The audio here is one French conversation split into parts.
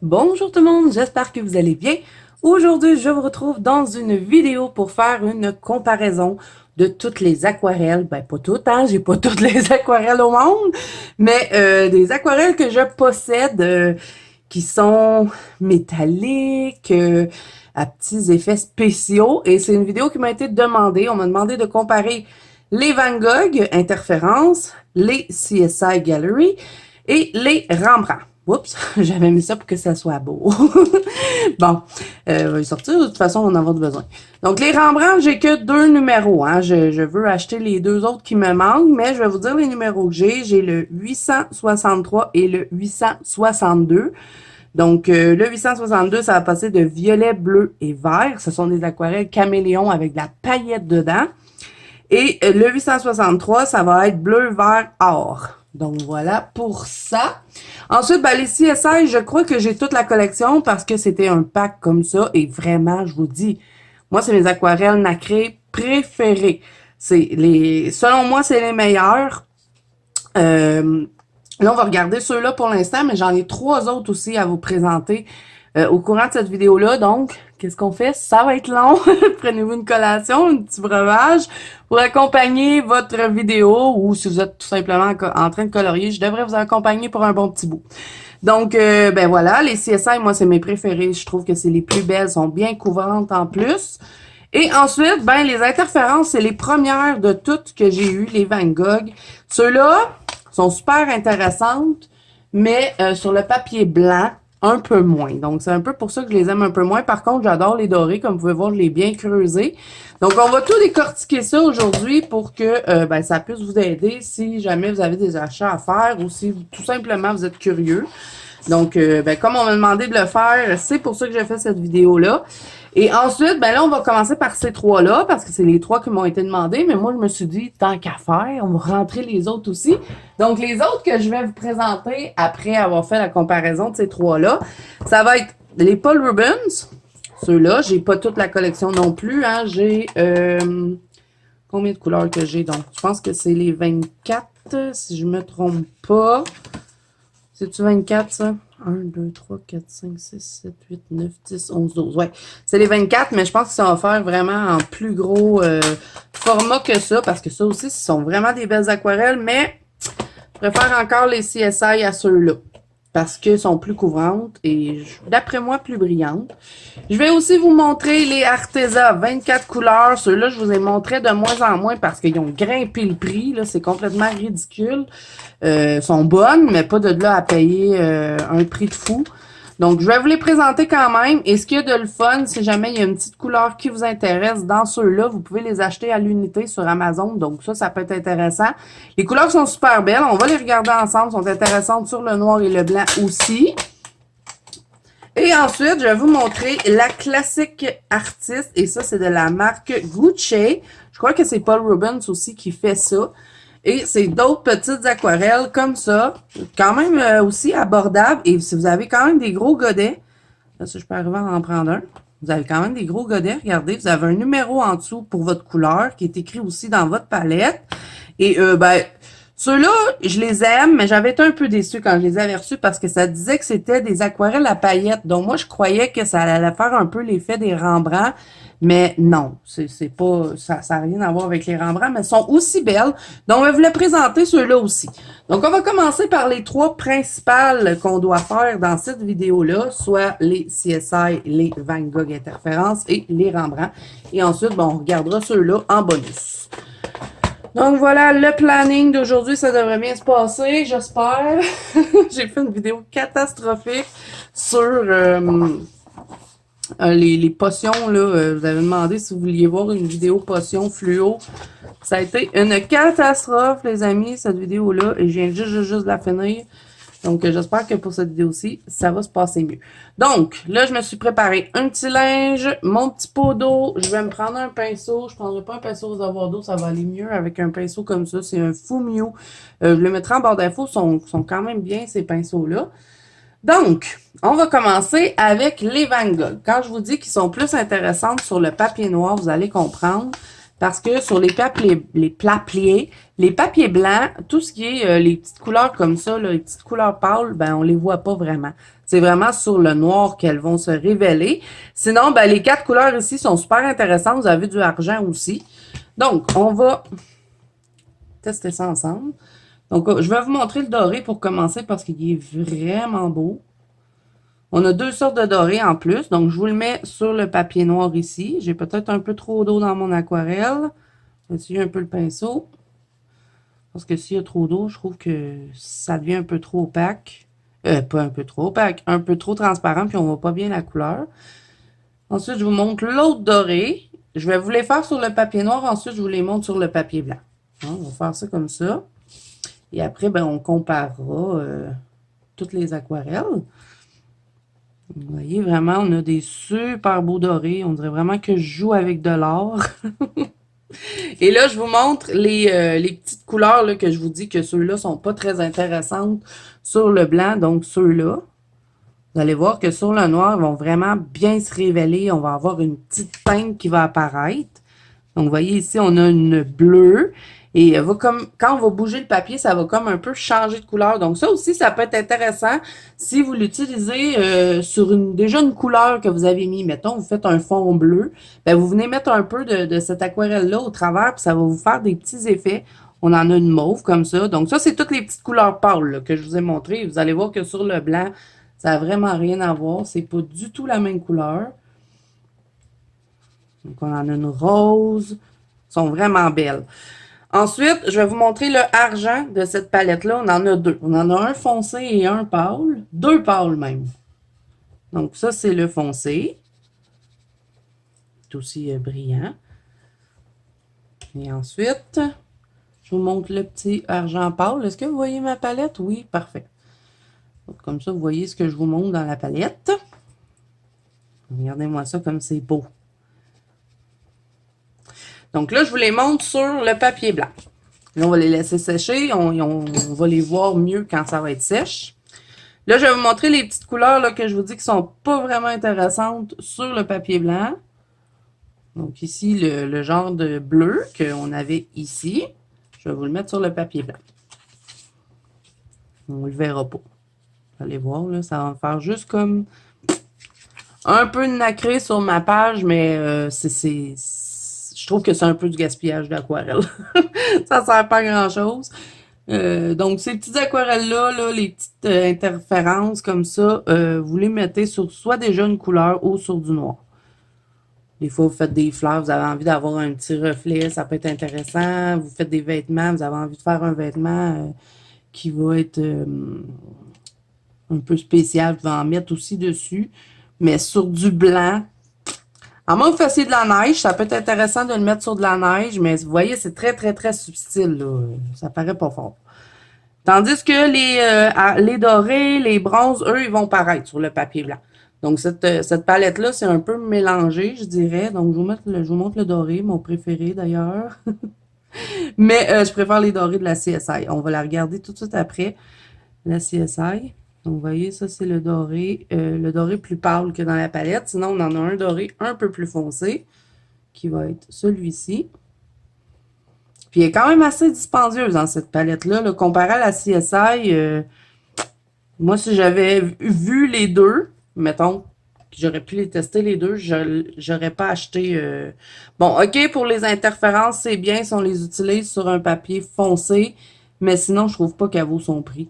Bonjour tout le monde, j'espère que vous allez bien. Aujourd'hui, je vous retrouve dans une vidéo pour faire une comparaison de toutes les aquarelles. Ben, pas toutes, hein, j'ai pas toutes les aquarelles au monde, mais des aquarelles que je possède qui sont métalliques, à petits effets spéciaux. Et c'est une vidéo qui m'a été demandée. On m'a demandé de comparer les Van Gogh Interférence, les CSI Gallery et les Rembrandt. Oups, j'avais mis ça pour que ça soit beau. Bon, on va y sortir, de toute façon, on en a besoin. Donc, les Rembrandt, j'ai que 2 numéros. Hein. Je veux acheter les 2 autres qui me manquent, mais je vais vous dire les numéros que j'ai. J'ai le 863 et le 862. Donc, le 862, ça va passer de violet, bleu et vert. Ce sont des aquarelles caméléons avec de la paillette dedans. Et le 863, ça va être bleu, vert, or. Donc, voilà pour ça. Ensuite, ben, les CSI, je crois que j'ai toute la collection parce que c'était un pack comme ça. Et vraiment, je vous dis, moi, c'est mes aquarelles nacrées préférées. Selon moi, c'est les meilleurs. Là, on va regarder ceux-là pour l'instant, mais j'en ai 3 autres aussi à vous présenter au courant de cette vidéo-là. Donc, qu'est-ce qu'on fait? Ça va être long. Prenez-vous une collation, un petit breuvage pour accompagner votre vidéo ou si vous êtes tout simplement en train de colorier, je devrais vous accompagner pour un bon petit bout. Donc, ben voilà, les CSI, moi, c'est mes préférés. Je trouve que c'est les plus belles, sont bien couvrantes en plus. Et ensuite, ben les interférences, c'est les premières de toutes que j'ai eues, les Van Gogh. Ceux-là sont super intéressantes, mais sur le papier blanc, un peu moins. Donc, c'est un peu pour ça que je les aime un peu moins. Par contre, j'adore les dorés. Comme vous pouvez voir, je l'ai bien creusé. Donc, on va tout décortiquer ça aujourd'hui pour que ben, ça puisse vous aider si jamais vous avez des achats à faire ou si tout simplement vous êtes curieux. Donc, ben, comme on m'a demandé de le faire, c'est pour ça que j'ai fait cette vidéo-là. Et ensuite, ben là, on va commencer par ces 3-là, parce que c'est les 3 qui m'ont été demandés. Mais moi, je me suis dit, tant qu'à faire, on va rentrer les autres aussi. Donc, les autres que je vais vous présenter après avoir fait la comparaison de ces 3-là, ça va être les Paul Rubens. Ceux-là, j'ai pas toute la collection non plus. Hein. J'ai combien de couleurs que j'ai? Donc, je pense que c'est les 24, si je me trompe pas. C'est-tu 24, ça? 1, 2, 3, 4, 5, 6, 7, 8, 9, 10, 11, 12. Ouais, c'est les 24, mais je pense que ça va faire vraiment en plus gros format que ça, parce que ça aussi, ce sont vraiment des belles aquarelles, mais je préfère encore les CSI à ceux-là, parce qu'ils sont plus couvrantes et, d'après moi, plus brillantes. Je vais aussi vous montrer les Arteza 24 couleurs. Ceux-là, je vous ai montré de moins en moins parce qu'ils ont grimpé le prix. Là, c'est complètement ridicule. Sont bonnes, mais pas de là à payer un prix de fou. Donc, je vais vous les présenter quand même. Et ce qu'il y a de le fun, si jamais il y a une petite couleur qui vous intéresse dans ceux-là, vous pouvez les acheter à l'unité sur Amazon. Donc, ça peut être intéressant. Les couleurs sont super belles. On va les regarder ensemble. Elles sont intéressantes sur le noir et le blanc aussi. Et ensuite, je vais vous montrer la classique artiste. Et ça, c'est de la marque Gucci. Je crois que c'est Paul Rubens aussi qui fait ça. Et c'est d'autres petites aquarelles comme ça. Quand même aussi abordables. Et si vous avez quand même des gros godets. Là, si je peux arriver à en prendre un. Vous avez quand même des gros godets. Regardez, vous avez un numéro en dessous pour votre couleur qui est écrit aussi dans votre palette. Et ben... ceux-là, je les aime, mais j'avais été un peu déçue quand je les avais reçus parce que ça disait que c'était des aquarelles à paillettes. Donc, moi, je croyais que ça allait faire un peu l'effet des Rembrandt. Mais non, c'est pas, ça n'a rien à voir avec les Rembrandt, mais elles sont aussi belles. Donc, je vais vous les présenter, ceux-là aussi. Donc, on va commencer par les 3 principales qu'on doit faire dans cette vidéo-là, soit les CSI, les Van Gogh Interférence et les Rembrandt. Et ensuite, bon, on regardera ceux-là en bonus. Donc voilà, le planning d'aujourd'hui, ça devrait bien se passer, j'espère. J'ai fait une vidéo catastrophique sur les potions, là, vous avez demandé si vous vouliez voir une vidéo potion fluo. Ça a été une catastrophe, les amis, cette vidéo-là. Et je viens juste de la finir. Donc, j'espère que pour cette vidéo-ci, ça va se passer mieux. Donc, là, je me suis préparé un petit linge, mon petit pot d'eau. Je vais me prendre un pinceau. Je ne prendrai pas un pinceau aux avoirs d'eau. Ça va aller mieux avec un pinceau comme ça. C'est un Fumio. Je le mettrai en barre d'infos. Sont quand même bien, ces pinceaux-là. Donc, on va commencer avec les Van Gogh. Quand je vous dis qu'ils sont plus intéressantes sur le papier noir, vous allez comprendre. Parce que sur les papiers blancs, tout ce qui est les petites couleurs comme ça, là, les petites couleurs pâles, ben on les voit pas vraiment. C'est vraiment sur le noir qu'elles vont se révéler. Sinon, ben les 4 couleurs ici sont super intéressantes. Vous avez du argent aussi. Donc, on va tester ça ensemble. Donc, je vais vous montrer le doré pour commencer parce qu'il est vraiment beau. On a 2 sortes de doré en plus. Donc, je vous le mets sur le papier noir ici. J'ai peut-être un peu trop d'eau dans mon aquarelle. Je vais essayer un peu le pinceau. Parce que s'il y a trop d'eau, je trouve que ça devient un peu trop opaque. Pas un peu trop opaque, un peu trop transparent, puis on voit pas bien la couleur. Ensuite, je vous montre l'autre doré. Je vais vous les faire sur le papier noir. Ensuite, je vous les montre sur le papier blanc. On va faire ça comme ça. Et après, ben, on comparera toutes les aquarelles. Vous voyez, vraiment, on a des super beaux dorés. On dirait vraiment que je joue avec de l'or. Et là, je vous montre les petites couleurs là, que je vous dis que ceux-là sont pas très intéressantes sur le blanc. Donc, ceux-là, vous allez voir que sur le noir, ils vont vraiment bien se révéler. On va avoir une petite teinte qui va apparaître. Donc, vous voyez ici, on a une bleue. Et elle va comme, quand on va bouger le papier, ça va comme un peu changer de couleur. Donc, ça aussi, ça peut être intéressant si vous l'utilisez sur déjà une couleur que vous avez mis. Mettons, vous faites un fond bleu. Ben, vous venez mettre un peu de cette aquarelle-là au travers, puis ça va vous faire des petits effets. On en a une mauve comme ça. Donc, ça, c'est toutes les petites couleurs pâles là, que je vous ai montrées. Vous allez voir que sur le blanc, ça n'a vraiment rien à voir. C'est pas du tout la même couleur. Donc, on en a une rose. Elles sont vraiment belles. Ensuite, je vais vous montrer le argent de cette palette-là. On en a 2. On en a un foncé et un pâle. 2 pâles même. Donc, ça, c'est le foncé. C'est aussi brillant. Et ensuite, je vous montre le petit argent pâle. Est-ce que vous voyez ma palette? Oui, parfait. Donc, comme ça, vous voyez ce que je vous montre dans la palette. Regardez-moi ça comme c'est beau. Donc là, je vous les montre sur le papier blanc. Là, on va les laisser sécher. On va les voir mieux quand ça va être sèche. Là, je vais vous montrer les petites couleurs là, que je vous dis qui sont pas vraiment intéressantes sur le papier blanc. Donc ici, le genre de bleu qu'on avait ici. Je vais vous le mettre sur le papier blanc. On ne le verra pas. Vous allez voir, là, ça va me faire juste comme un peu de nacré sur ma page, mais je trouve que c'est un peu du gaspillage d'aquarelle. Ça ne sert pas à grand-chose. Donc, ces petites aquarelles-là, là, les petites interférences comme ça, vous les mettez sur soit déjà une couleur ou sur du noir. Des fois, vous faites des fleurs, vous avez envie d'avoir un petit reflet, ça peut être intéressant. Vous faites des vêtements, vous avez envie de faire un vêtement qui va être un peu spécial. Vous pouvez en mettre aussi dessus. Mais sur du blanc, à moins que vous fassiez de la neige, ça peut être intéressant de le mettre sur de la neige, mais vous voyez, c'est très, très, très subtil, là. Ça paraît pas fort. Tandis que les dorés, les bronzes, eux, ils vont paraître sur le papier blanc. Donc, cette palette-là, c'est un peu mélangé, je dirais. Donc, je vous montre le doré, mon préféré d'ailleurs. Mais je préfère les dorés de la CSI. On va la regarder tout de suite après, la CSI. Donc, vous voyez, ça, c'est le doré plus pâle que dans la palette. Sinon, on en a un doré un peu plus foncé, qui va être celui-ci. Puis, elle est quand même assez dispendieuse dans cette palette-là. Là, comparé à la CSI, moi, si j'avais vu les deux, mettons, j'aurais pu les tester les deux, j'aurais pas acheté... Bon, OK, pour les interférences, c'est bien si on les utilise sur un papier foncé, mais sinon, je trouve pas qu'elle vaut son prix,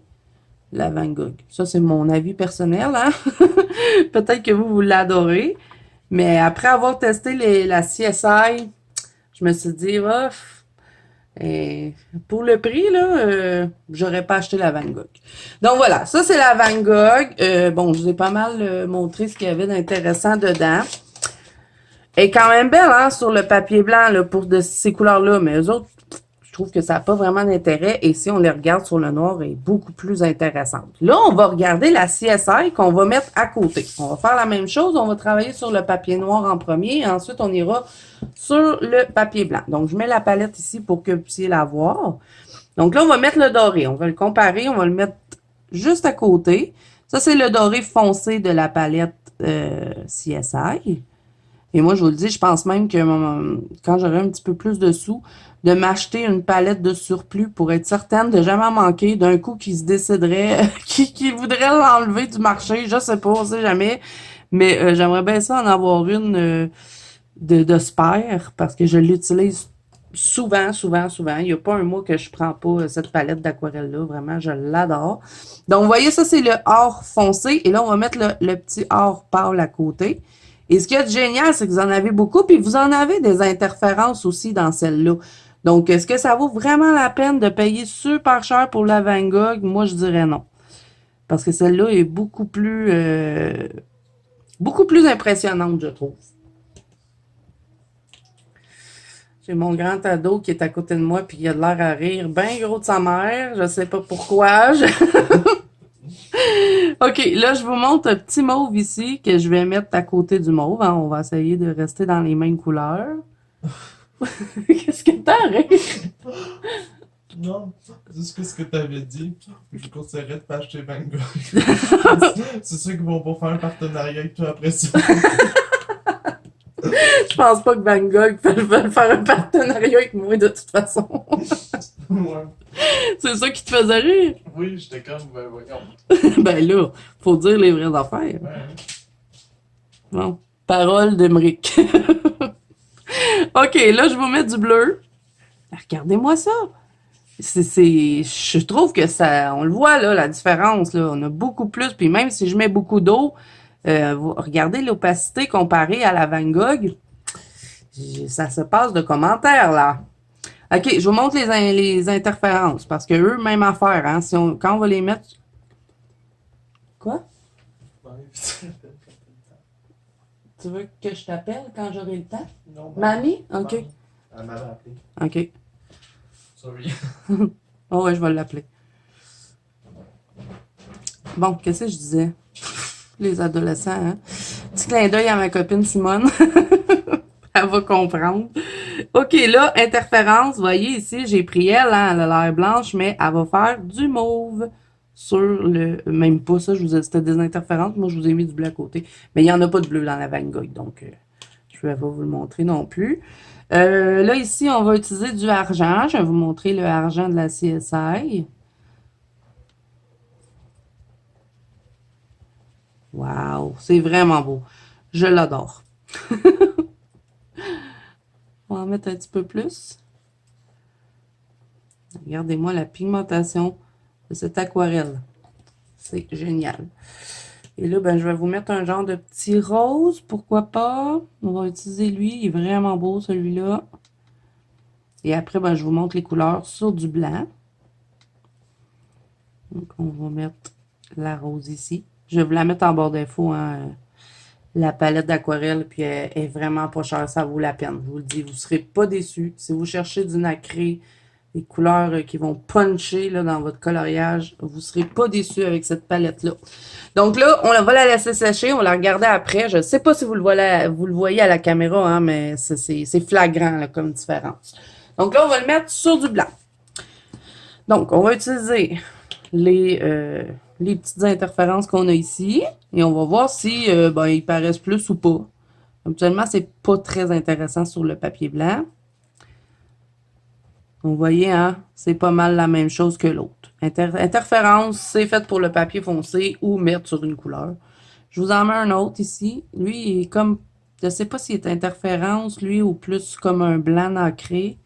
la Van Gogh. Ça, c'est mon avis personnel, hein? Peut-être que vous l'adorez, mais après avoir testé la CSI, je me suis dit, oh, Et pour le prix, là, j'aurais pas acheté la Van Gogh. Donc voilà, ça c'est la Van Gogh. Bon, je vous ai pas mal montré ce qu'il y avait d'intéressant dedans. Elle est quand même belle, hein, sur le papier blanc, là, pour ces couleurs-là. Mais eux autres, je trouve que ça n'a pas vraiment d'intérêt. Et si on les regarde sur le noir, elle est beaucoup plus intéressante. Là, on va regarder la CSI qu'on va mettre à côté. On va faire la même chose. On va travailler sur le papier noir en premier. Et ensuite, on ira sur le papier blanc. Donc, je mets la palette ici pour que vous puissiez la voir. Donc là, on va mettre le doré. On va le comparer. On va le mettre juste à côté. Ça, c'est le doré foncé de la palette CSI. Et moi, je vous le dis, je pense même que quand j'aurai un petit peu plus de sous, de m'acheter une palette de surplus pour être certaine de jamais manquer d'un coup qui se déciderait, qui voudrait l'enlever du marché. Je sais pas, on sait jamais. Mais j'aimerais bien ça en avoir une de spare parce que je l'utilise souvent, souvent, souvent. Il n'y a pas un mois que je prends pas cette palette d'aquarelle-là. Vraiment, je l'adore. Donc, vous voyez, ça, c'est le or foncé. Et là, on va mettre le petit or pâle à côté. Et ce qui est génial, c'est que vous en avez beaucoup, puis vous en avez des interférences aussi dans celle-là. Donc, est-ce que ça vaut vraiment la peine de payer super cher pour la Van Gogh? Moi, je dirais non. Parce que celle-là est beaucoup plus impressionnante, je trouve. J'ai mon grand ado qui est à côté de moi, puis il a de l'air à rire bien gros de sa mère. Je sais pas pourquoi. OK, là, je vous montre un petit mauve ici que je vais mettre à côté du mauve. Hein. On va essayer de rester dans les mêmes couleurs. Qu'est-ce que t'as, rire? Non, c'est juste que ce que t'avais dit, je conseillerais de pas acheter Van Gogh. C'est ceux qui vont pas faire un partenariat avec toi après ça. Je pense pas que Van Gogh veut faire un partenariat avec moi de toute façon. Ouais. C'est ça qui te faisait rire? Oui, j'étais comme, ben voyons. Ben là, faut dire les vraies affaires. Ouais. Bon, parole d'Emeric. OK, là, je vais vous mettre du bleu. Regardez-moi ça. Je trouve que ça, on le voit là, la différence là, on a beaucoup plus. Puis même si je mets beaucoup d'eau, regardez l'opacité comparée à la Van Gogh, ça se passe de commentaires là. Ok, je vous montre les interférences parce que eux, même affaire. Hein, quand on va les mettre, quoi? Tu veux que je t'appelle quand j'aurai le temps? Non, Mamie? Ok. Elle m'avait appelé. Ok. Sorry. Oh ouais, je vais l'appeler. Bon, qu'est-ce que je disais? Les adolescents, hein? Petit clin d'œil à ma copine Simone. Elle va comprendre. OK, là, interférence. Vous voyez ici, j'ai pris elle, hein, elle a l'air blanche, mais elle va faire du mauve sur le... Même pas ça, c'était des interférences. Moi, je vous ai mis du bleu à côté. Mais il n'y en a pas de bleu dans la Van Gogh, donc je ne vais pas vous le montrer non plus. Là, ici, on va utiliser du argent. Je vais vous montrer le argent de la CSI. Wow, c'est vraiment beau. Je l'adore. On va en mettre un petit peu plus. Regardez-moi la pigmentation de cette aquarelle. C'est génial. Et là, ben, je vais vous mettre un genre de petit rose. Pourquoi pas? On va utiliser lui. Il est vraiment beau, celui-là. Et après, ben, je vous montre les couleurs sur du blanc. Donc, on va mettre la rose ici. Je vais vous la mettre en bord d'infos, hein, la palette d'aquarelle, puis elle est vraiment pas chère, ça vaut la peine. Je vous le dis, vous serez pas déçus. Si vous cherchez du nacré, des couleurs qui vont puncher là, dans votre coloriage, vous serez pas déçus avec cette palette-là. Donc là, on va la laisser sécher, on va la regarder après. Je sais pas si vous le voyez à la caméra, hein, mais c'est flagrant là, comme différence. Donc là, on va le mettre sur du blanc. Donc, on va utiliser les petites interférences qu'on a ici. Et on va voir si ben, ils paraissent plus ou pas. Habituellement, c'est pas très intéressant sur le papier blanc. Vous voyez, hein, c'est pas mal la même chose que l'autre. Interférence, c'est fait pour le papier foncé ou mettre sur une couleur. Je vous en mets un autre ici. Lui, il est comme, je sais pas s'il est interférence, lui, ou plus comme un blanc nacré.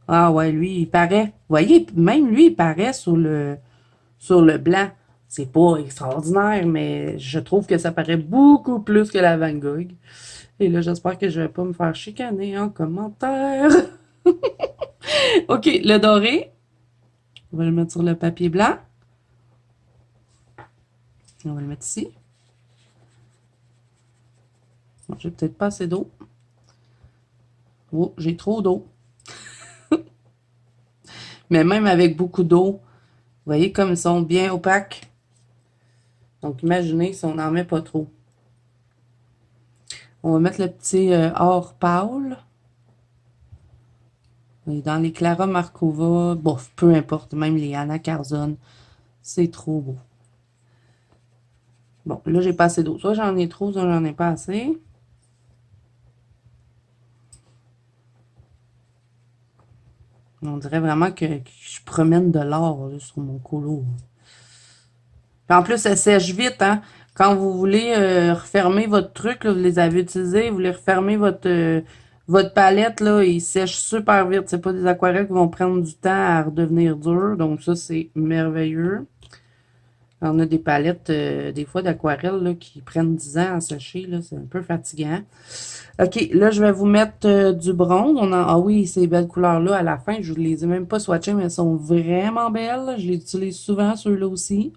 Ah ouais, lui, il paraît. Vous voyez, même lui, il paraît sur le blanc. C'est pas extraordinaire, mais je trouve que ça paraît beaucoup plus que la Van Gogh. Et là, j'espère que je vais pas me faire chicaner en commentaire. OK, le doré. On va le mettre sur le papier blanc. On va le mettre ici. Bon, j'ai peut-être pas assez d'eau. Oh, j'ai trop d'eau. Mais même avec beaucoup d'eau, vous voyez comme ils sont bien opaques. Donc, imaginez si on n'en met pas trop. On va mettre le petit or pâle. Et dans les Clara Markova, bof, peu importe, même les Anna Carzon, c'est trop beau. Bon, là, j'ai pas assez d'eau. Soit j'en ai trop, soit j'en ai pas assez. On dirait vraiment que je promène de l'or sur mon colo. Puis en plus, ça sèche vite, hein. Quand vous voulez refermer votre truc, là, vous les avez utilisés, vous voulez refermer votre palette, là, il sèche super vite. C'est pas des aquarelles qui vont prendre du temps à redevenir dures. Donc ça, c'est merveilleux. On a des palettes, des fois, d'aquarelles qui prennent 10 ans à sécher. C'est un peu fatigant. OK, là, je vais vous mettre du bronze. Ah oui, ces belles couleurs-là, à la fin, je ne les ai même pas swatchées, mais elles sont vraiment belles. Je les utilise souvent, ceux-là aussi.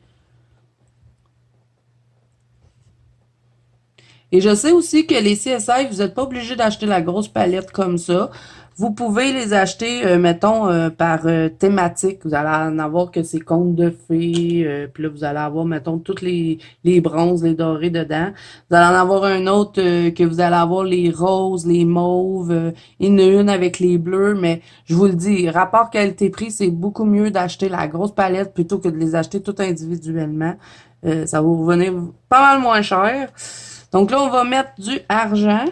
Et je sais aussi que les CSI, vous n'êtes pas obligé d'acheter la grosse palette comme ça. Vous pouvez les acheter, mettons, par thématique. Vous allez en avoir que c'est contes de fées. Puis là, vous allez avoir, mettons, toutes les bronzes, les dorés dedans. Vous allez en avoir un autre que vous allez avoir les roses, les mauves. Il y en a une avec les bleus. Mais je vous le dis, rapport qualité-prix, c'est beaucoup mieux d'acheter la grosse palette plutôt que de les acheter tout individuellement. Ça va vous revenir pas mal moins cher. Donc là, on va mettre du argent.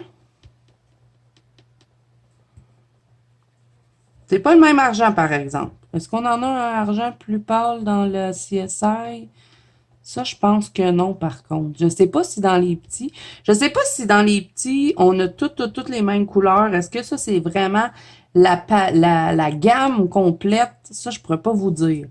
C'est pas le même argent, par exemple. Est-ce qu'on en a un argent plus pâle dans le CSI? Ça, je pense que non, par contre. Je sais pas si dans les petits... Je sais pas si dans les petits, on a toutes les mêmes couleurs. Est-ce que ça, c'est vraiment la gamme complète? Ça, je pourrais pas vous dire.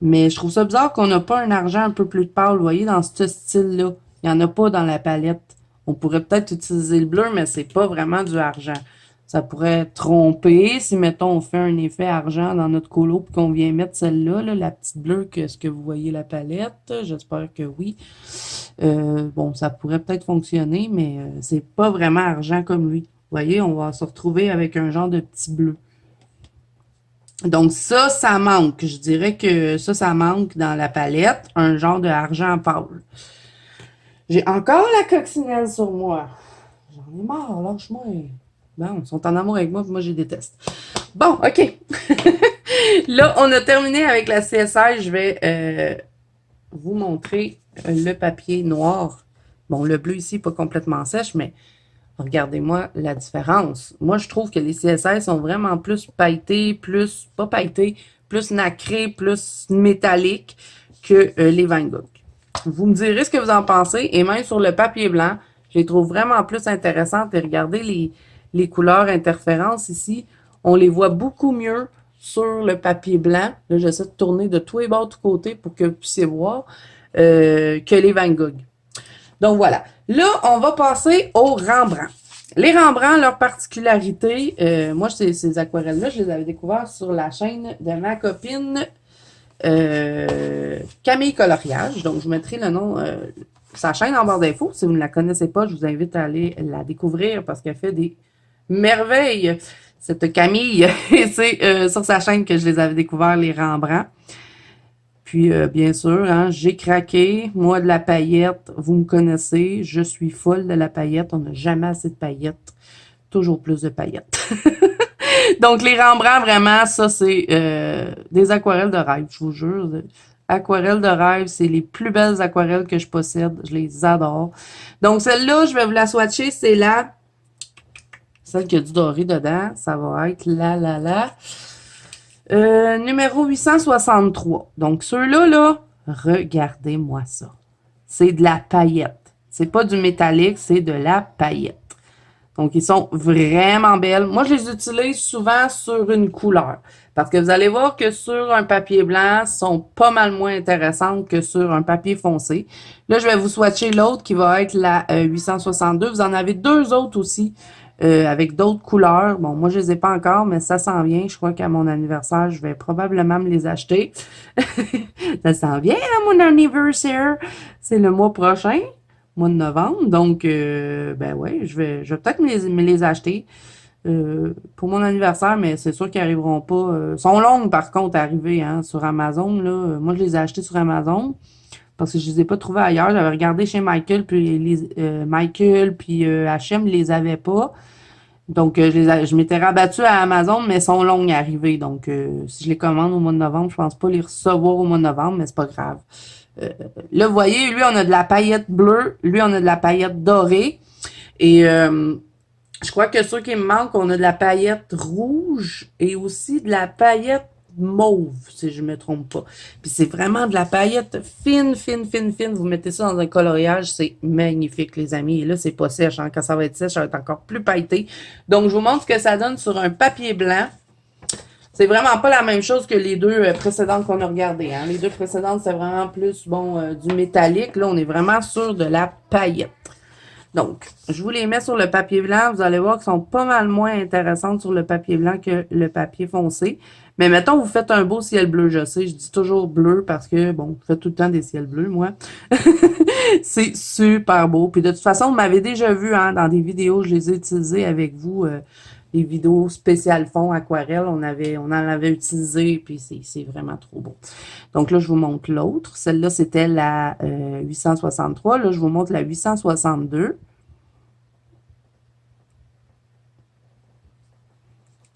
Mais je trouve ça bizarre qu'on n'a pas un argent un peu plus pâle, vous voyez, dans ce style-là. Il n'y en a pas dans la palette. On pourrait peut-être utiliser le bleu, mais c'est pas vraiment du argent. Ça pourrait tromper si, mettons, on fait un effet argent dans notre colo puis qu'on vient mettre celle-là, la petite bleue, que ce que vous voyez la palette. J'espère que oui. Bon, ça pourrait peut-être fonctionner, mais c'est pas vraiment argent comme lui. Vous voyez, on va se retrouver avec un genre de petit bleu. Donc ça manque. Je dirais que ça manque dans la palette. Un genre de argent pâle. J'ai encore la coccinelle sur moi. J'en ai marre, lâche-moi. Bon, ils sont en amour avec moi, puis moi, je les déteste. Bon, OK. Là, on a terminé avec la CSI. Je vais vous montrer le papier noir. Bon, le bleu ici, pas complètement sèche, mais regardez-moi la différence. Moi, je trouve que les CSI sont vraiment plus pailletés, pas pailletés, plus nacrés, plus métalliques que les Van Gogh. Vous me direz ce que vous en pensez. Et même sur le papier blanc, je les trouve vraiment plus intéressantes. Et regardez les couleurs interférences ici. On les voit beaucoup mieux sur le papier blanc. Là, j'essaie de tourner de tous les bords, de tous côtés pour que vous puissiez voir que les Van Gogh. Donc voilà. Là, on va passer au Rembrandt. Les Rembrandt, leur particularité, moi, ces aquarelles-là, je les avais découvertes sur la chaîne de ma copine Camille Coloriage. Donc, je vous mettrai le nom, sa chaîne en barre d'infos. Si vous ne la connaissez pas, je vous invite à aller la découvrir parce qu'elle fait des merveilles. Cette Camille, c'est sur sa chaîne que je les avais découverts, les Rembrandt. Puis, bien sûr, hein, j'ai craqué. Moi, de la paillette, vous me connaissez. Je suis folle de la paillette. On n'a jamais assez de paillettes. Toujours plus de paillettes. Donc, les Rembrandt, vraiment, ça, c'est des aquarelles de rêve, je vous jure. Aquarelles de rêve, c'est les plus belles aquarelles que je possède. Je les adore. Donc, celle-là, je vais vous la swatcher. C'est celle qui a du doré dedans. Ça va être numéro 863. Donc, ceux-là, là, regardez-moi ça. C'est de la paillette. C'est pas du métallique, c'est de la paillette. Donc, ils sont vraiment belles. Moi, je les utilise souvent sur une couleur. Parce que vous allez voir que sur un papier blanc, elles sont pas mal moins intéressantes que sur un papier foncé. Là, je vais vous swatcher l'autre qui va être la 862. Vous en avez deux autres aussi avec d'autres couleurs. Bon, moi, je les ai pas encore, mais ça s'en vient. Je crois qu'à mon anniversaire, je vais probablement me les acheter. Ça s'en vient à mon anniversaire. C'est le mois prochain, mois de novembre. Donc, ben ouais, je vais peut-être me les acheter pour mon anniversaire, mais c'est sûr qu'ils arriveront pas. Sont longues, par contre, à arriver hein, sur Amazon. Là. Moi, je les ai achetées sur Amazon parce que je les ai pas trouvées ailleurs. J'avais regardé chez Michael, puis Michael, puis H&M les avait pas. Donc, je m'étais rabattue à Amazon, mais elles sont longues à arriver. Donc, si je les commande au mois de novembre, je pense pas les recevoir au mois de novembre, mais c'est pas grave. Là, vous voyez, lui, on a de la paillette bleue. Lui, on a de la paillette dorée. Et je crois que ceux qui me manquent, on a de la paillette rouge et aussi de la paillette mauve, si je me trompe pas. Puis c'est vraiment de la paillette fine, fine, fine, fine. Vous mettez ça dans un coloriage, c'est magnifique, les amis. Et là, c'est pas sèche. Hein. Quand ça va être sèche, ça va être encore plus pailleté. Donc, je vous montre ce que ça donne sur un papier blanc. C'est vraiment pas la même chose que les deux précédentes qu'on a regardées. Hein. Les deux précédentes, c'est vraiment plus bon du métallique. Là, on est vraiment sur de la paillette. Donc, je vous les mets sur le papier blanc. Vous allez voir qu'elles sont pas mal moins intéressantes sur le papier blanc que le papier foncé. Mais mettons, vous faites un beau ciel bleu, je sais. Je dis toujours bleu parce que, bon, je fais tout le temps des ciels bleus, moi. C'est super beau. Puis de toute façon, vous m'avez déjà vu hein, dans des vidéos, je les ai utilisées avec vous. Les vidéos spéciales fond aquarelle, on en avait utilisé, puis c'est vraiment trop beau. Donc là, je vous montre l'autre. Celle-là, c'était la 863. Là, je vous montre la 862.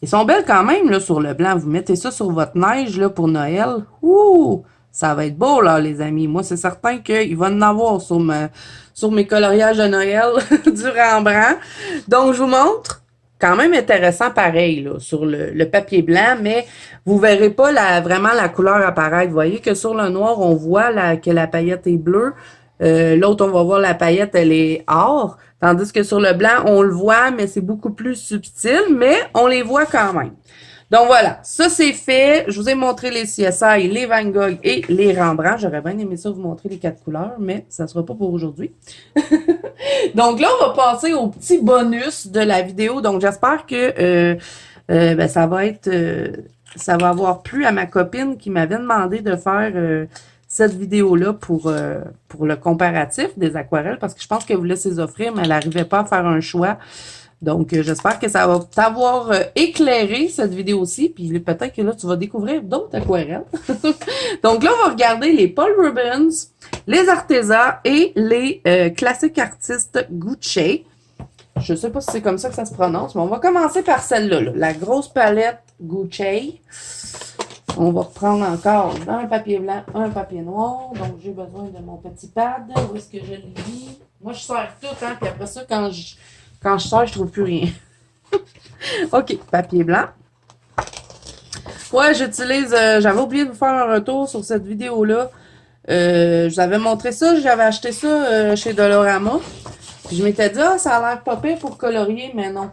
Ils sont belles quand même, là, sur le blanc. Vous mettez ça sur votre neige, là, pour Noël. Ouh! Ça va être beau, là, les amis. Moi, c'est certain qu'il va en avoir sur mes coloriages de Noël du Rembrandt. Donc, je vous montre. Quand même intéressant pareil là, sur le papier blanc, mais vous verrez pas vraiment la couleur apparaître. Vous voyez que sur le noir, on voit que la paillette est bleue. L'autre, on va voir la paillette, elle est or. Tandis que sur le blanc, on le voit, mais c'est beaucoup plus subtil, mais on les voit quand même. Donc voilà, ça c'est fait. Je vous ai montré les CSI, les Van Gogh et les Rembrandt. J'aurais bien aimé ça vous montrer les 4 couleurs, mais ça sera pas pour aujourd'hui. Donc là, on va passer au petit bonus de la vidéo. Donc j'espère que ben, ça va avoir plu à ma copine qui m'avait demandé de faire cette vidéo-là pour le comparatif des aquarelles parce que je pense qu'elle voulait s'y offrir, mais elle n'arrivait pas à faire un choix. Donc, j'espère que ça va t'avoir éclairé cette vidéo-ci. Puis peut-être que là, tu vas découvrir d'autres aquarelles. Donc là, on va regarder les Paul Rubens, les Arteza et les classiques artistes Gucci. Je sais pas si c'est comme ça que ça se prononce, mais on va commencer par celle-là, là, la grosse palette Gucci. On va reprendre encore un papier blanc, un papier noir. Donc, j'ai besoin de mon petit pad. Où est-ce que je l'ai mis? Moi, je sers tout, hein. Puis après ça, quand je sors, je trouve plus rien. OK, papier blanc. Ouais, j'utilise... j'avais oublié de vous faire un retour sur cette vidéo-là. Je vous avais montré ça. J'avais acheté ça chez Dolorama. Puis je m'étais dit, ah, ça a l'air pas pire pour colorier, mais non.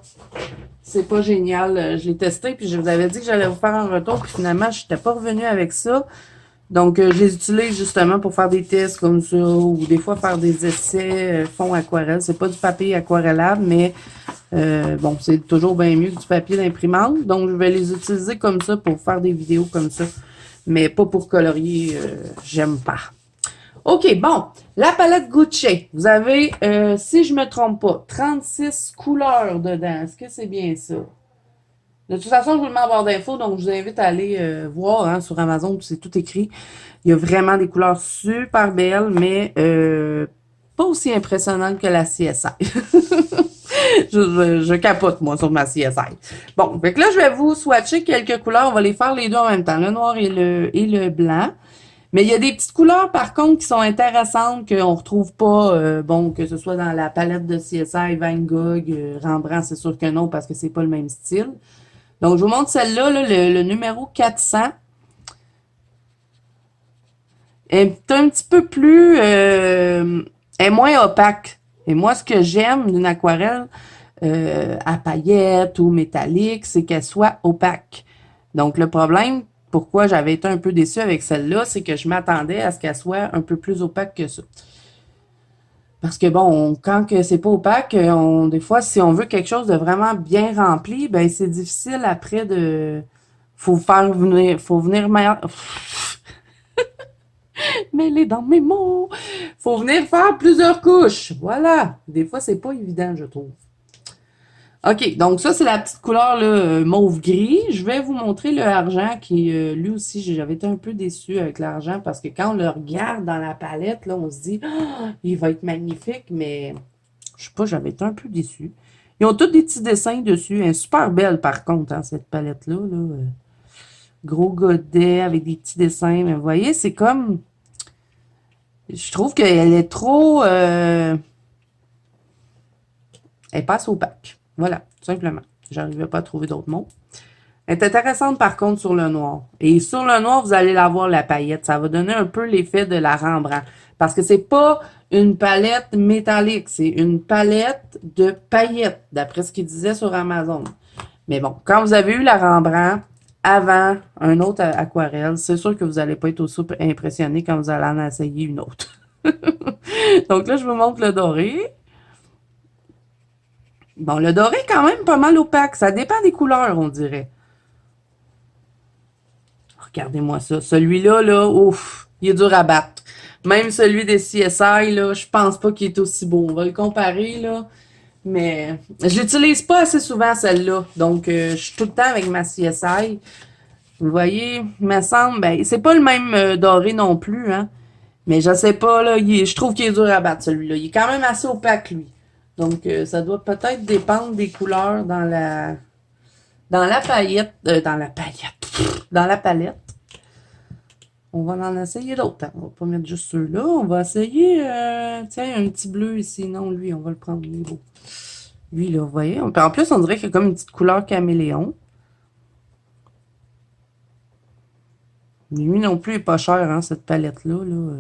C'est pas génial. Je l'ai testé, puis je vous avais dit que j'allais vous faire un retour. Puis finalement, je n'étais pas revenue avec ça. Donc, je les utilise justement pour faire des tests comme ça ou des fois faire des essais fond aquarelle. C'est pas du papier aquarellable, mais bon, c'est toujours bien mieux que du papier d'imprimante. Donc, je vais les utiliser comme ça pour faire des vidéos comme ça. Mais pas pour colorier, j'aime pas. OK, bon. La palette Gucci. Vous avez, si je me trompe pas, 36 couleurs dedans. Est-ce que c'est bien ça? De toute façon, je vous le mets en barre d'infos, donc je vous invite à aller voir hein, sur Amazon, c'est tout écrit. Il y a vraiment des couleurs super belles, mais pas aussi impressionnantes que la CSI. je capote, moi, sur ma CSI. Bon, fait que là, je vais vous swatcher quelques couleurs. On va les faire les deux en même temps, le noir et le blanc. Mais il y a des petites couleurs, par contre, qui sont intéressantes, qu'on retrouve pas, bon, que ce soit dans la palette de CSI, Van Gogh, Rembrandt, c'est sûr que non, parce que c'est pas le même style. Donc, je vous montre celle-là, là, le numéro 400. Elle est un petit peu plus... elle est moins opaque. Et moi, ce que j'aime d'une aquarelle, à paillettes ou métalliques, c'est qu'elle soit opaque. Donc, le problème, pourquoi j'avais été un peu déçue avec celle-là, c'est que je m'attendais à ce qu'elle soit un peu plus opaque que ça. Parce que bon, quand que c'est pas opaque, des fois, si on veut quelque chose de vraiment bien rempli, ben c'est difficile après de. Faut venir mêler dans mes mots. Faut venir faire plusieurs couches. Voilà. Des fois, c'est pas évident, je trouve. OK, donc ça, c'est la petite couleur là, mauve-gris. Je vais vous montrer le argent qui, lui aussi, j'avais été un peu déçue avec l'argent parce que quand on le regarde dans la palette, là, on se dit, ah, il va être magnifique, mais je sais pas, j'avais été un peu déçue. Ils ont tous des petits dessins dessus. Elle est super belle, par contre, hein, cette palette-là. Là. Gros godet avec des petits dessins. Mais vous voyez, c'est comme... Je trouve qu'elle est trop... Elle passe opaque. Voilà, tout simplement. J'arrivais pas à trouver d'autres mots. Elle est intéressante par contre sur le noir. Et sur le noir, vous allez la voir la paillette. Ça va donner un peu l'effet de la Rembrandt. Parce que c'est pas une palette métallique, c'est une palette de paillettes, d'après ce qu'il disait sur Amazon. Mais bon, quand vous avez eu la Rembrandt avant un autre aquarelle, c'est sûr que vous n'allez pas être aussi impressionné quand vous allez en essayer une autre. Donc là, je vous montre le doré. Bon, le doré est quand même pas mal opaque. Ça dépend des couleurs, on dirait. Regardez-moi ça. Celui-là, là, ouf, il est dur à battre. Même celui des CSI, là, je pense pas qu'il est aussi beau. On va le comparer, là. Mais je l'utilise pas assez souvent, celle-là. Donc, je suis tout le temps avec ma CSI. Vous voyez, il me semble, ben, c'est pas le même doré non plus, hein. Mais je sais pas, là, je trouve qu'il est dur à battre, celui-là. Il est quand même assez opaque, lui. Donc, ça doit peut-être dépendre des couleurs dans la paillette, dans la palette. On va en essayer d'autres. Hein. On va pas mettre juste ceux-là. On va essayer, tiens, un petit bleu ici. Non, lui, on va le prendre. Il est beau. Lui, là, vous voyez. En plus, on dirait qu'il y a comme une petite couleur caméléon. Lui non plus, il n'est pas cher, hein, cette palette-là. Là.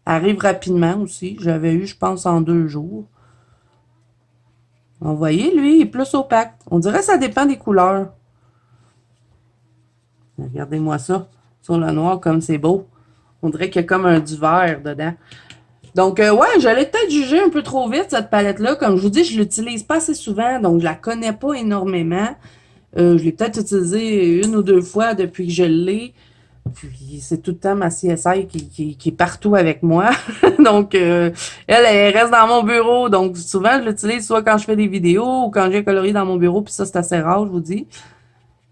Arrive rapidement aussi. J'avais eu, je pense, en 2 jours. Vous voyez, lui, il est plus opaque. On dirait que ça dépend des couleurs. Regardez-moi ça. Sur le noir, comme c'est beau. On dirait qu'il y a comme un du vert dedans. Donc, ouais, j'allais peut-être juger un peu trop vite, cette palette-là. Comme je vous dis, je l'utilise pas assez souvent, donc je la connais pas énormément. Je l'ai peut-être utilisée 1 ou 2 fois depuis que je l'ai. Puis, c'est tout le temps ma CSI qui est partout avec moi. Donc, elle reste dans mon bureau. Donc, souvent, je l'utilise soit quand je fais des vidéos ou quand j'ai colorié dans mon bureau. Puis ça, c'est assez rare, je vous dis.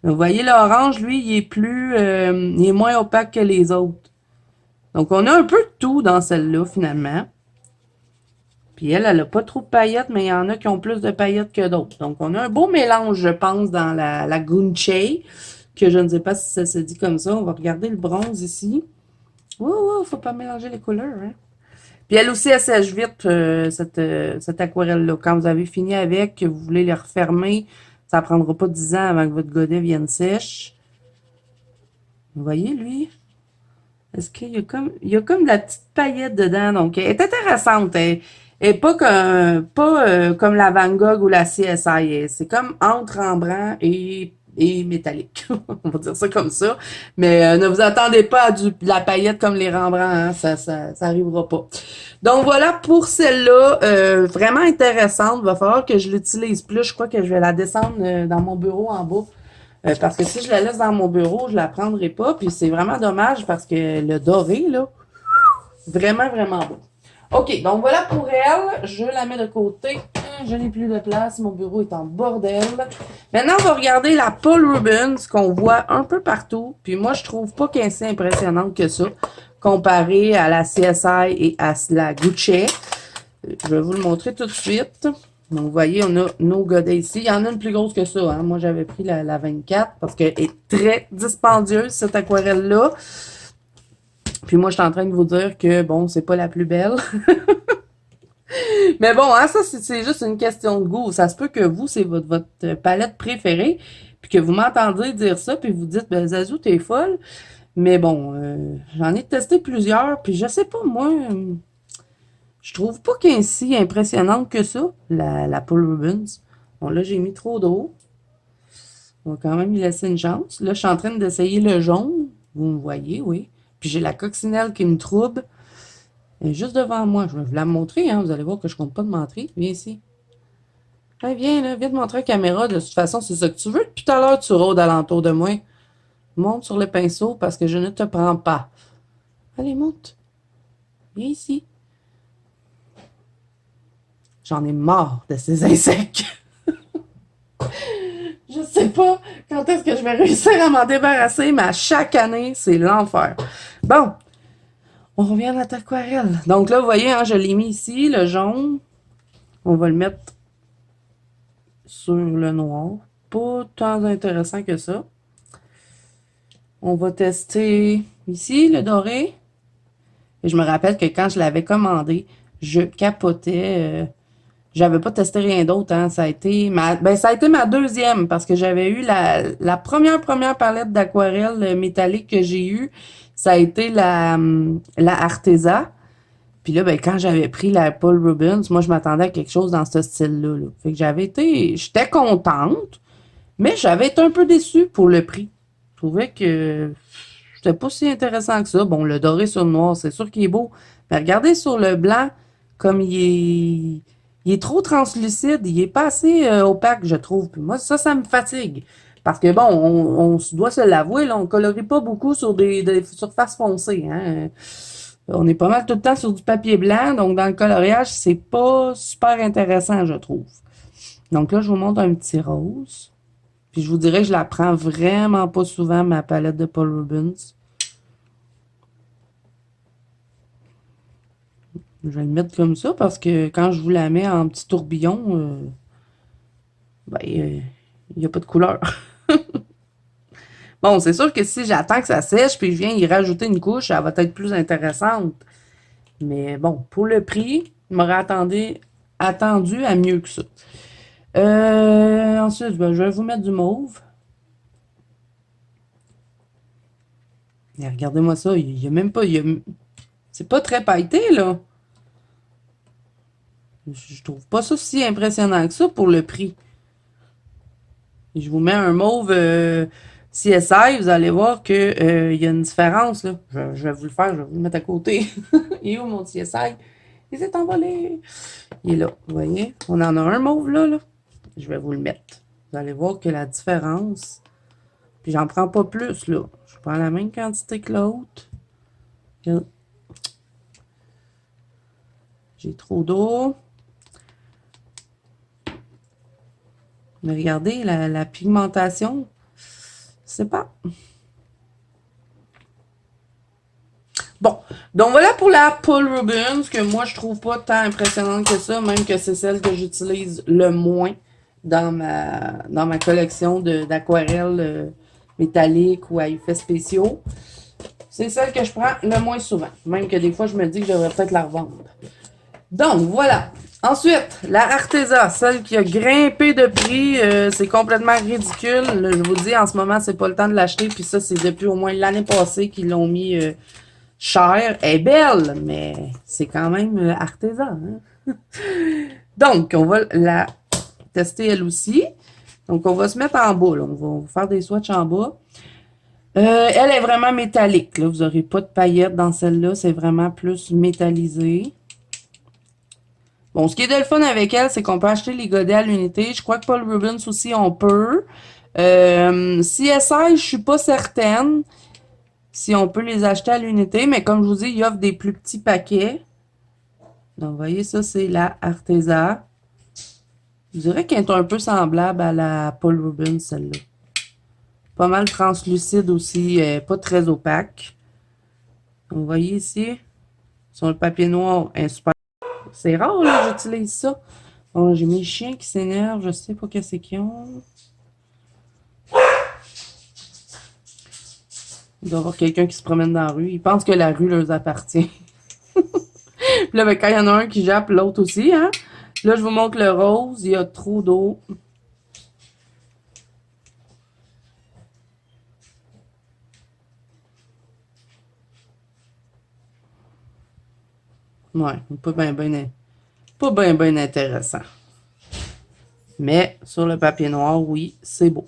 Vous voyez, l'orange, lui, il est moins opaque que les autres. Donc, on a un peu de tout dans celle-là, finalement. Puis elle a pas trop de paillettes, mais il y en a qui ont plus de paillettes que d'autres. Donc, on a un beau mélange, je pense, dans la Gunche, que je ne sais pas si ça se dit comme ça. On va regarder le bronze ici. Faut pas mélanger les couleurs, hein. Puis elle aussi, elle sèche vite, cette aquarelle-là. Quand vous avez fini avec, que vous voulez les refermer, ça ne prendra pas 10 ans avant que votre godet vienne sèche. Vous voyez, lui? Est-ce qu'il y a comme de la petite paillette dedans? Donc, elle est intéressante. Elle est pas comme la Van Gogh ou la CSI. C'est comme entre Rembrandt et métallique. On va dire ça comme ça. Mais ne vous attendez pas à de la paillette comme les Rembrandt. Hein? Ça arrivera pas. Donc, voilà pour celle-là. Vraiment intéressante. Il va falloir que je l'utilise plus. Je crois que je vais la descendre dans mon bureau en bas. Parce que si je la laisse dans mon bureau, je la prendrai pas. Puis c'est vraiment dommage parce que le doré, là, vraiment, vraiment beau. OK, donc voilà pour elle. Je la mets de côté. Je n'ai plus de place. Mon bureau est en bordel. Maintenant, on va regarder la Paul Rubens qu'on voit un peu partout. Puis moi, je trouve pas qu'elle est si impressionnante que ça, comparée à la CSI et à la Gucci. Je vais vous le montrer tout de suite. Donc, vous voyez, on a nos godets ici. Il y en a une plus grosse que ça. Hein. Moi, j'avais pris la 24 parce qu'elle est très dispendieuse, cette aquarelle-là. Puis moi, je suis en train de vous dire que, bon, c'est pas la plus belle. Mais bon, hein, ça, c'est juste une question de goût. Ça se peut que vous, c'est votre palette préférée, puis que vous m'entendez dire ça, puis vous dites, ben, Zazou, t'es folle. Mais bon, j'en ai testé plusieurs, puis je sais pas, moi... je trouve pas qu'elle est si impressionnante que ça, la Paul Rubens. Bon, là, j'ai mis trop d'eau. On va quand même y laisser une chance. Là, je suis en train d'essayer le jaune. Vous me voyez, oui. Puis j'ai la coccinelle qui me trouble. Elle est juste devant moi. Je vais vous la montrer, hein. Vous allez voir que je ne compte pas de mentir. Viens ici. Hey, viens, là. Viens te montrer la caméra. De toute façon, c'est ça que tu veux. Depuis tout à l'heure, tu rôdes alentour de moi. Monte sur le pinceau parce que je ne te prends pas. Allez, monte. Viens ici. J'en ai marre de ces insectes. Je sais pas quand est-ce que je vais réussir à m'en débarrasser, mais à chaque année, c'est l'enfer. Bon, on revient à notre aquarelle. Donc là, vous voyez, hein, je l'ai mis ici, le jaune. On va le mettre sur le noir. Pas tant intéressant que ça. On va tester ici, le doré. Et je me rappelle que quand je l'avais commandé, je capotais. J'avais pas testé rien d'autre, hein. Ça a été ma deuxième parce que j'avais eu la première palette d'aquarelle métallique que j'ai eue. Ça a été la Arteza. Puis là, ben, quand j'avais pris la Paul Rubens, moi, je m'attendais à quelque chose dans ce style-là, là. Fait que j'étais contente, mais j'avais été un peu déçue pour le prix. Je trouvais que c'était pas si intéressant que ça. Bon, le doré sur le noir, c'est sûr qu'il est beau. Mais regardez sur le blanc, comme il est trop translucide, il est pas assez opaque, je trouve. Puis moi, ça me fatigue. Parce que bon, on doit se l'avouer, là, on colorie pas beaucoup sur des surfaces foncées, hein. On est pas mal tout le temps sur du papier blanc, donc dans le coloriage, c'est pas super intéressant, je trouve. Donc là, je vous montre un petit rose. Puis je vous dirais que je la prends vraiment pas souvent, ma palette de Paul Rubens. Je vais le mettre comme ça parce que quand je vous la mets en petit tourbillon, ben, il n'y a pas de couleur. Bon, c'est sûr que si j'attends que ça sèche puis je viens y rajouter une couche, ça va être plus intéressante. Mais bon, pour le prix, je m'aurais attendu à mieux que ça. Ensuite, ben, je vais vous mettre du mauve. Et regardez-moi ça, il n'y a même pas... C'est pas très pailleté, là. Je trouve pas ça si impressionnant que ça pour le prix. Et je vous mets un mauve CSI, vous allez voir que il y a une différence, là. Je vais vous le faire, je vais vous le mettre à côté. Il est où mon CSI? Il s'est envolé. Il est là, vous voyez? On en a un mauve là. Je vais vous le mettre. Vous allez voir que la différence... Puis j'en prends pas plus, là. Je prends la même quantité que l'autre. J'ai trop d'eau. Mais regardez, la pigmentation, je sais pas. Bon, donc voilà pour la Paul Rubens, que moi je trouve pas tant impressionnante que ça, même que c'est celle que j'utilise le moins dans ma collection d'aquarelles métalliques ou à effets spéciaux. C'est celle que je prends le moins souvent, même que des fois je me dis que je devrais peut-être la revendre. Donc voilà. Ensuite, la Arteza, celle qui a grimpé de prix, c'est complètement ridicule. Là, je vous dis, en ce moment, c'est pas le temps de l'acheter, puis ça, c'est depuis au moins l'année passée qu'ils l'ont mis cher. Elle est belle, mais c'est quand même Arteza. Hein? Donc, on va la tester elle aussi. Donc, on va se mettre en bas. Là. On va faire des swatchs en bas. Elle est vraiment métallique. Là. Vous n'aurez pas de paillettes dans celle-là. C'est vraiment plus métallisé. Bon, ce qui est de le fun avec elle, c'est qu'on peut acheter les godets à l'unité. Je crois que Paul Rubens aussi, on peut. CSI, je suis pas certaine si on peut les acheter à l'unité, mais comme je vous dis, il offre des plus petits paquets. Donc, vous voyez, ça, c'est la Arteza. Je dirais qu'elle est un peu semblable à la Paul Rubens, celle-là. Pas mal translucide aussi, pas très opaque. Donc, vous voyez ici, sur le papier noir, elle est super. C'est rare, là, j'utilise ça. Bon, j'ai mes chiens qui s'énervent, je sais pas qu'est-ce qu'ils ont. Il doit y avoir quelqu'un qui se promène dans la rue. Ils pensent que la rue leur appartient. Puis là, ben, quand il y en a un qui jappe, l'autre aussi, hein. Là, je vous montre le rose. Il y a trop d'eau. Ouais, pas bien intéressant. Mais sur le papier noir, oui, c'est beau.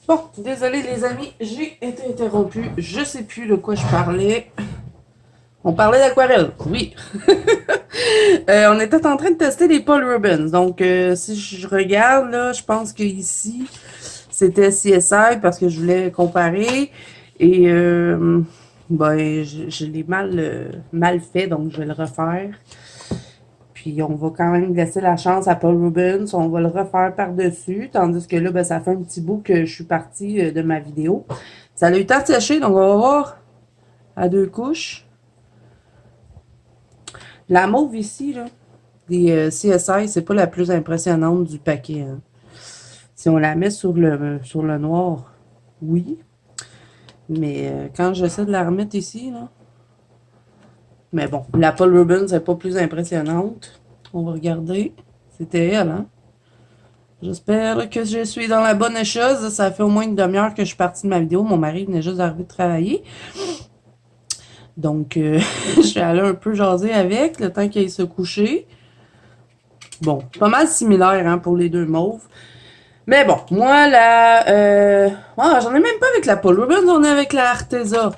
Bon, désolé les amis, j'ai été interrompue. Je sais plus de quoi je parlais. On parlait d'aquarelle, oui. On était en train de tester les Paul Rubens. Donc, si je regarde, là, je pense que ici, c'était CSI parce que je voulais comparer. Et, ben, je l'ai mal fait, donc je vais le refaire. Puis, on va quand même laisser la chance à Paul Rubens. On va le refaire par-dessus. Tandis que là, ben, ça fait un petit bout que je suis partie de ma vidéo. Ça a eu le temps de sécher, donc on va voir à 2 couches. La mauve ici, là, des CSI, c'est pas la plus impressionnante du paquet. Hein. Si on la met sur le noir, oui. Mais quand j'essaie de la remettre ici, là. Mais bon, la Paul Rubens n'est pas plus impressionnante. On va regarder. C'était elle, hein? J'espère que je suis dans la bonne chose. Ça fait au moins une demi-heure que je suis partie de ma vidéo. Mon mari venait juste d'arriver de travailler. Donc, je suis allée un peu jaser avec le temps qu'il aille se coucher. Bon, pas mal similaire hein, pour les deux mauves. Mais bon, moi, j'en ai même pas avec la Paul Rubens, on est avec la Arteza.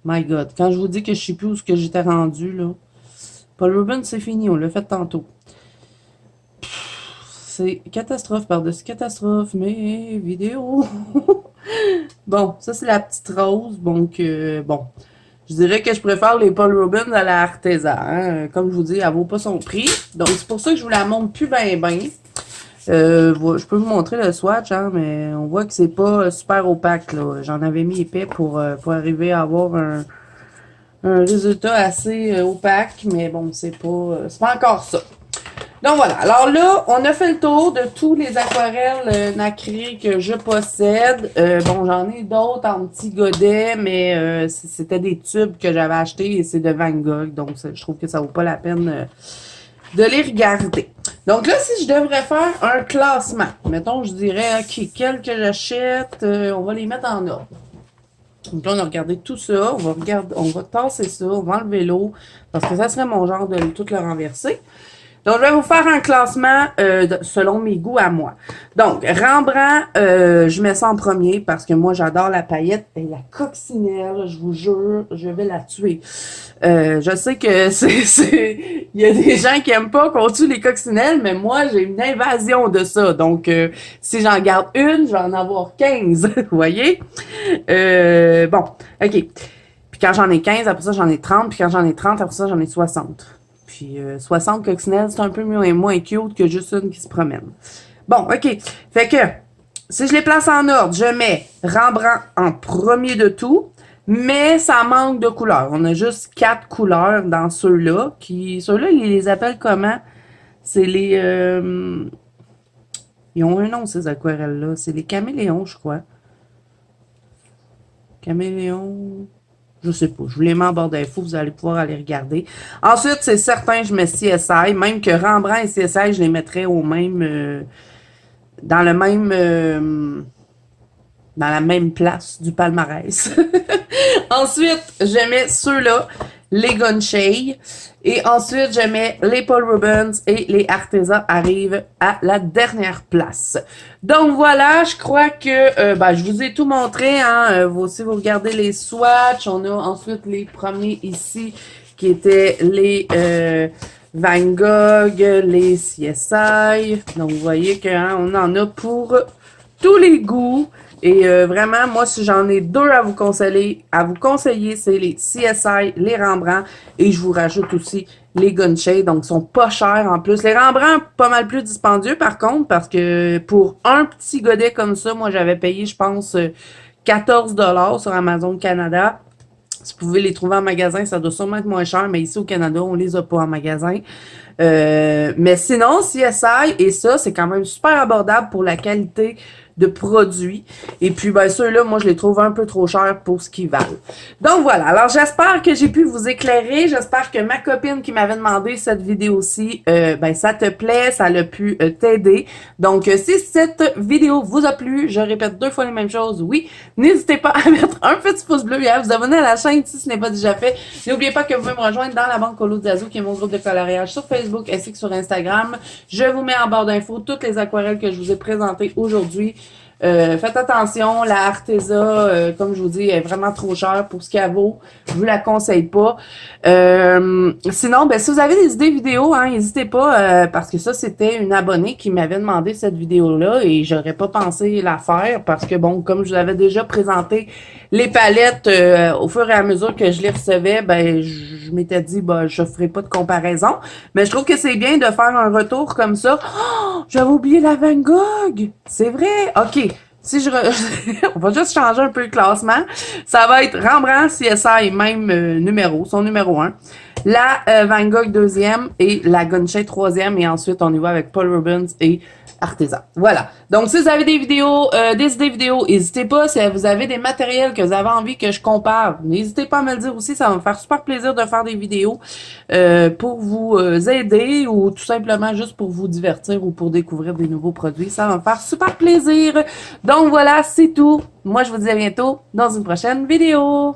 My God, quand je vous dis que je sais plus où ce que j'étais rendu, là. Paul Rubens, c'est fini, on l'a fait tantôt. C'est catastrophe par-dessus catastrophe, mes vidéos. Bon, ça c'est la petite rose, donc bon. Je dirais que je préfère les Paul Rubens à la Arteza. Hein. Comme je vous dis, elle vaut pas son prix. Donc c'est pour ça que je vous la montre plus ben. Je peux vous montrer le swatch, hein, mais on voit que c'est pas super opaque. J'en avais mis épais pour arriver à avoir un résultat assez opaque, mais bon, c'est pas encore ça. Donc voilà, alors là, on a fait le tour de tous les aquarelles nacrées que je possède. Bon, j'en ai d'autres en petits godets, mais c'était des tubes que j'avais achetés et c'est de Van Gogh, donc je trouve que ça vaut pas la peine de les regarder. Donc là, si je devrais faire un classement, mettons, je dirais, OK, quel que j'achète, on va les mettre en ordre. Donc là, on a regardé tout ça, on va tasser ça, on va enlever l'eau, parce que ça serait mon genre de tout le renverser. Donc, je vais vous faire un classement selon mes goûts à moi. Donc, Rembrandt, je mets ça en premier parce que moi, j'adore la paillette et la coccinelle, je vous jure, je vais la tuer. Je sais que il y a des gens qui aiment pas qu'on tue les coccinelles, mais moi, j'ai une invasion de ça. Donc, si j'en garde une, je vais en avoir 15, vous voyez? Bon, OK. Puis quand j'en ai 15, après ça, j'en ai 30. Puis quand j'en ai 30, après ça, j'en ai 60. Puis 60 coccinelles, c'est un peu moins cute que juste une qui se promène. Bon, OK. Fait que, si je les place en ordre, je mets Rembrandt en premier de tout, mais ça manque de couleurs. On a juste 4 couleurs dans ceux-là. Ceux-là, ils les appellent comment? C'est les... ils ont un nom, ces aquarelles-là. C'est les caméléons, je crois. Caméléons... Je sais pas, je vous les mets en barre d'infos, vous allez pouvoir aller regarder. Ensuite, c'est certain, je mets CSI, même que Rembrandt et CSI, je les mettrais au même, dans la même place du palmarès. Ensuite, je mets ceux-là, les Gunshay. Et ensuite, je mets les Paul Rubens et les Arteza arrivent à la dernière place. Donc voilà, je crois que je vous ai tout montré. Hein, si vous regardez les swatchs, on a ensuite les premiers ici qui étaient les Van Gogh, les CSI. Donc vous voyez qu'on en a pour tous les goûts. Et vraiment, moi, si j'en ai deux à vous conseiller, c'est les CSI, les Rembrandt, et je vous rajoute aussi les Gunshay, donc ils sont pas chers en plus. Les Rembrandt, pas mal plus dispendieux par contre, parce que pour un petit godet comme ça, moi j'avais payé, je pense, 14 $ sur Amazon Canada. Si vous pouvez les trouver en magasin, ça doit sûrement être moins cher, mais ici au Canada, on les a pas en magasin. Mais sinon, CSI et ça, c'est quand même super abordable pour la qualité de produits. Et puis, ben, ceux-là, moi, je les trouve un peu trop chers pour ce qu'ils valent. Donc, voilà. Alors, j'espère que j'ai pu vous éclairer. J'espère que ma copine qui m'avait demandé cette vidéo-ci, ben, ça te plaît, ça l'a pu t'aider. Donc, si cette vidéo vous a plu, je répète 2 fois les mêmes choses, oui, n'hésitez pas à mettre un petit pouce bleu et à vous abonner à la chaîne si ce n'est pas déjà fait. N'oubliez pas que vous pouvez me rejoindre dans la banque Colo Diazo, qui est mon groupe de coloriage sur Facebook ainsi que sur Instagram. Je vous mets en barre d'infos toutes les aquarelles que je vous ai présentées aujourd'hui. Faites attention, la Arteza, comme je vous dis, est vraiment trop chère pour ce qu'elle vaut. Je vous la conseille pas. Sinon, ben, si vous avez des idées vidéo, hein, n'hésitez pas, parce que ça, c'était une abonnée qui m'avait demandé cette vidéo-là et j'aurais pas pensé la faire parce que, bon, comme je vous avais déjà présenté les palettes au fur et à mesure que je les recevais, ben, je m'étais dit, ben, je ferai pas de comparaison. Mais je trouve que c'est bien de faire un retour comme ça. Oh, j'avais oublié la Van Gogh! C'est vrai? OK. Si on va juste changer un peu le classement. Ça va être Rembrandt, CSI, même numéro, son numéro 1. La Van Gogh 2e et la Gunshay 3e. Et ensuite, on y va avec Paul Rubens et Artisan. Voilà. Donc, si vous avez des vidéos, des idées vidéo, n'hésitez pas. Si vous avez des matériels que vous avez envie que je compare, n'hésitez pas à me le dire aussi. Ça va me faire super plaisir de faire des vidéos pour vous aider ou tout simplement juste pour vous divertir ou pour découvrir des nouveaux produits. Ça va me faire super plaisir. Donc, voilà, c'est tout. Moi, je vous dis à bientôt dans une prochaine vidéo.